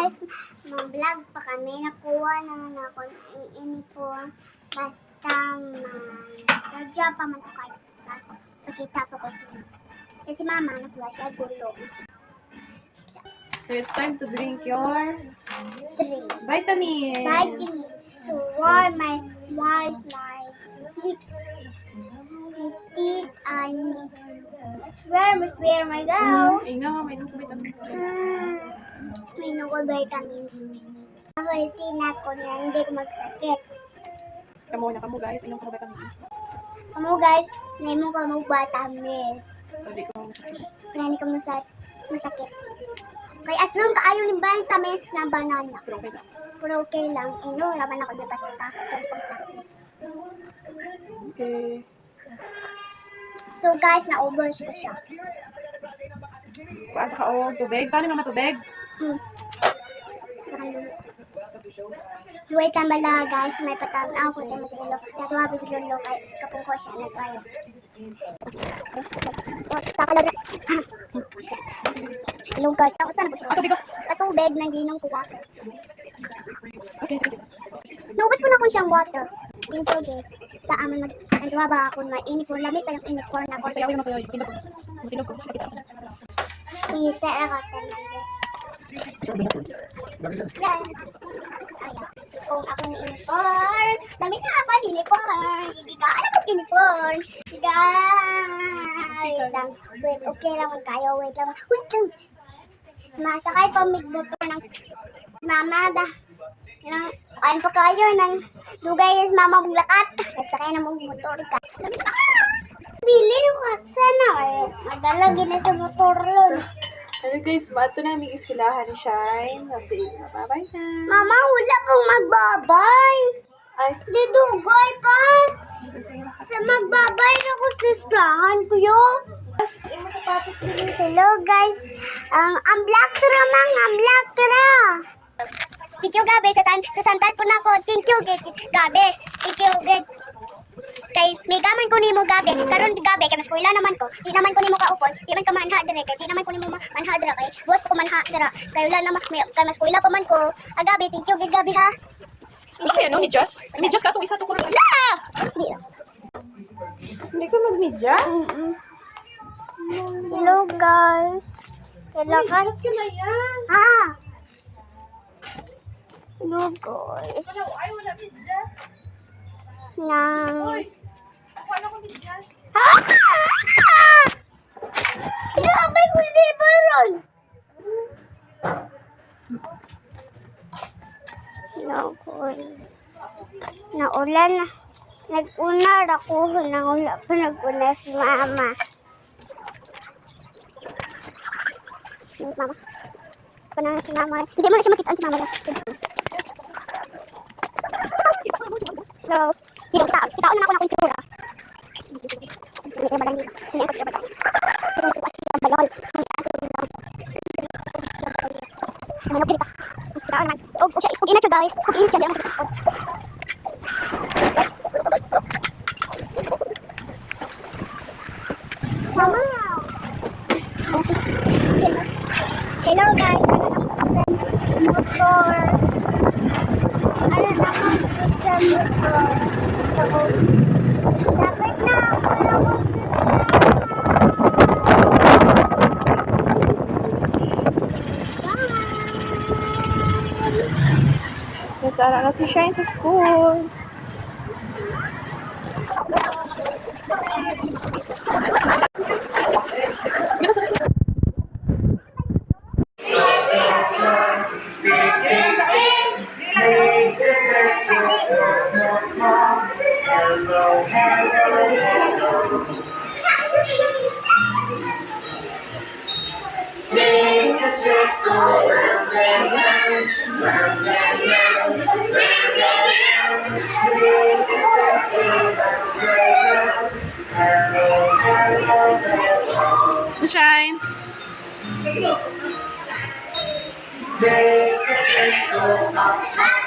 guys, mag-vlog pa kami. Nakuha naman ako ng uniform. Basta tadya pa man ko kayo sa bako. Pakita po ko siya. Kasi mama, nakuha siya gulo. So it's time to drink your 3 vitamins. vitamins. So wash my lips. My teeth and lips. Where am I go? I know, may nung vitamins. May ko vitamins. Healthy na ako na hindi ko magsakit. Kamo guys, inom ko vitamins. Kamu guys, naimong ka mag-vitamins. Hindi ko masakit. Wala ka masakit. Kaya as long kaayo ng vitamins na banana. Pero okay lang. Pero okay lang. Ino, laban ako di pa sa takot kung sakit. Okay. So guys, na-overs ko siya. Kuhaan ka o tubig. Paano naman tubig? Wait lang bala guys, may patanaw ko sa masilo. Natuwa ko sa lolo kay kapong ko siya nagtayo. Hello guys, ako saan po Tubig ko. katubig na ginong ko water. Okay, sige. Nubos po na ko siyang water. Thank you, Jay. Sa amin nagtuwa ba ako na uniform. Lamit pa yung uniform na ko. Sayaw yung masayaw. Tinog ko. Nakita ako. Kita ako talaga. Yan. Kung ako ni uniform. Lamit na ako ni uniform. Hindi ka alam ko uniform. Wait lang. Wait, okay lang kayo. Wait lang. Masakay pa migmotor ng mama da. Ano pa kayo ng dugay is mama mong lakat. At sakay na mong motor ka. Bili ng katsa na eh. Madalagi na sa motor lol. Hello guys, mato na aming iskulahan ni Shine. Nasi, bye-bye na. Mama, wala kang magbabay. Ay, Di dugay pa. sige na. Sa magbabay na ko sa islahan ko yun. Yung sapatos din. Hello guys. Ang black tira mang, ang black tira. Thank you Gabi sa sandal po na ko. Thank you Gabi. Thank you Gabi. Kay may gaman ko nimo Gabi. Karon Gabi kay mas kuila naman ko. Di naman ko nimo kaupon. Di man ka manha dire kay di naman ko nimo manha dire kay boss ko manha dire. Kay wala naman kay mas kuila pa man ko. Gabi, thank you Gabi ha. Ano kaya no, medyas? Medyas ka itong isa to ko. Wala. Hindi ko mag-medyas? Hello guys. Kailangan Medyas ka na yan. Hello guys. Ay, wala medyas. Nang Wala ko medyas. Grabe ko libaron. No guys. Naulan na. Nag-unar ako. Naula pa nag-una si mama. Mama. Panang si mama. Hindi mo na siya makitaan si mama. Hello. Hindi kita. Kita na ako na kultura. Hindi ka ba lang dito? Hindi ka ba lang dito? Pero ito kasi ang balol. Ano kita? Kita naman. Huwag ina siya guys. Huwag ina siya. Di naman kita. Mama. Hello guys. Motor. Ano naman sa motor? Dapat na ako Nasara na si Shine sa school. Shine. Make a circle of